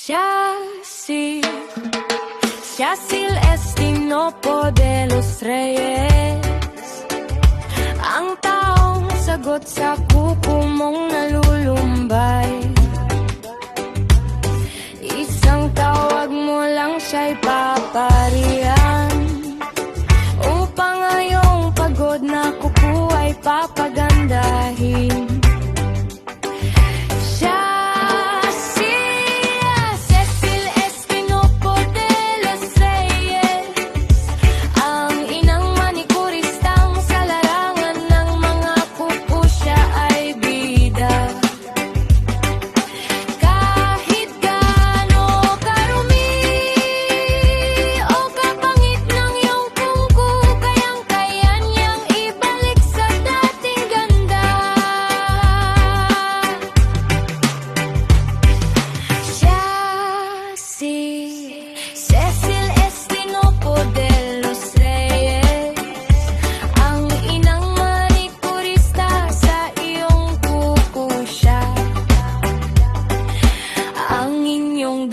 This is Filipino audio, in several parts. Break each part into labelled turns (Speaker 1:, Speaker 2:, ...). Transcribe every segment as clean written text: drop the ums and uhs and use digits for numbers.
Speaker 1: Yacil Estinopo de los Reyes, ang taong sagot sa kuko mong nalulumbay. Isang tawag mo lang siya'y paparihan, upang ngayong pagod na kuko ay papagandahin.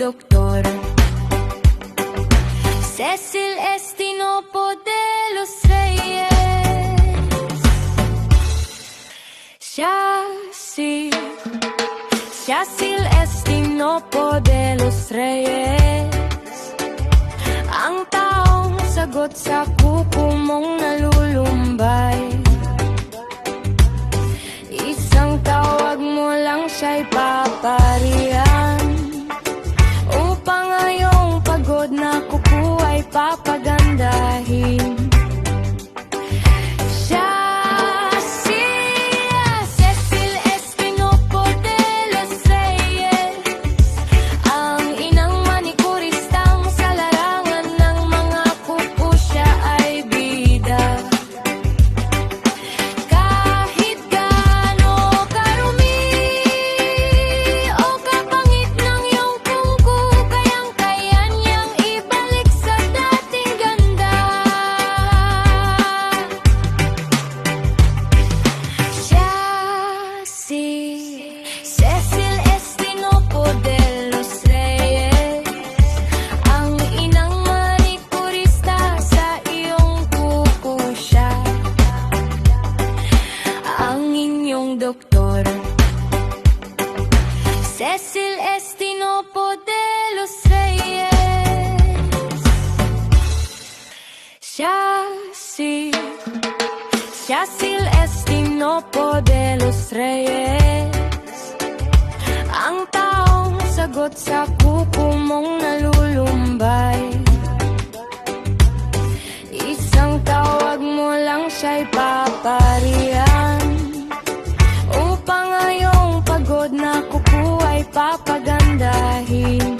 Speaker 1: Doktor Cecil Estinopo de los Reyes, Yacil Estinopo de los Reyes, ang taong sagot sa kuko mong nalulumbay. Isang tawag mo lang siya'y paparihan, upang ngayong pagod na kuko ay papagandahin. Cecil Estinopo de los Reyes, ang inang manikuristang sa larangan ng mga kuko siya ay bida. Kahit gaano karumi o kapangit ng iyong kuko, kayang-kaya niyang ibalik sa dating ganda. Cecil Estinopo de los Reyes, ang inang manikurista sa iyong kuko siya, ang inyong doktor. Cecil Estinopo de los Reyes, Yacil Estinopo de los Reyes, ang taong sagot sa kuko mong nalulumbay. Isang tawag mo lang siya'y paparihan, upang ngayong pagod na kuko ay papagandahin.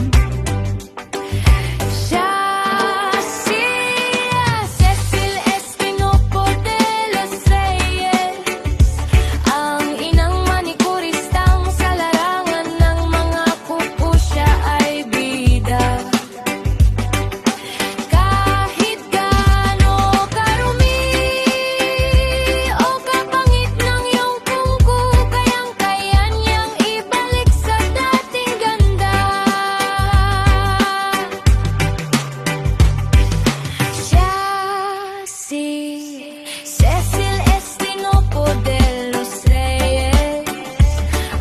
Speaker 1: Cecil Estinopo de los Reyes, ang inang manikuristang sa larangan ng mga kuko siya ay bida. Kahit gaano karumi o kapangit ng iyong kuko, kayang-kaya niyang ibalik sa dating ganda. Cecil Estinopo de los Reyes,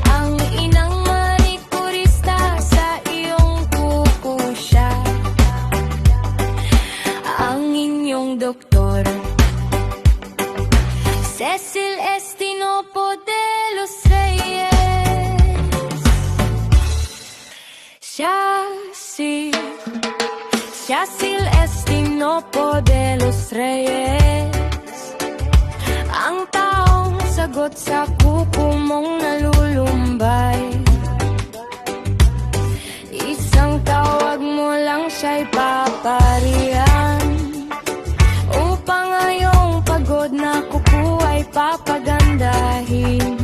Speaker 1: ang inang manikurista sa iyong kuko siya, ang inyong doktor. Cecil Estinopo de los Reyes, Yacil Estinopo de los Reyes, ang taong sagot sa kuko mong nalulumbay. Isang tawag mo lang siya'y paparihan, upang ngayong pagod na kuko ay papagandahin.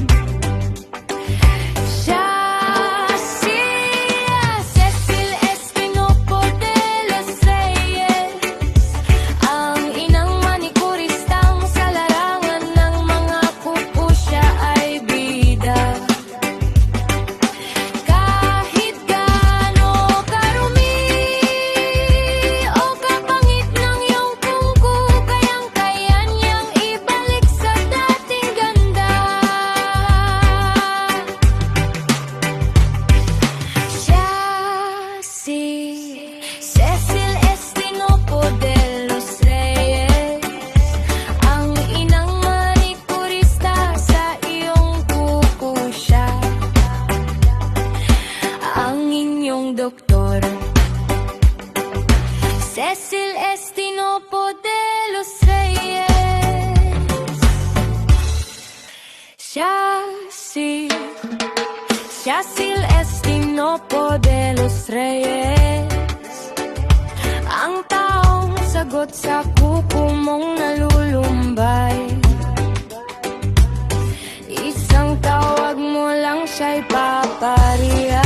Speaker 1: Cecil Estinopo de los Reyes, ang inang manikuristang sa larangan ng mga kuko siya ay bida. Kahit gaano mong doktor. Cecil Estinopo de los Reyes. Cecil Estinopo de los Reyes. Ang taong sagot sa kuko mong nalulumbay. Isang tawag mo lang siya'y papariya.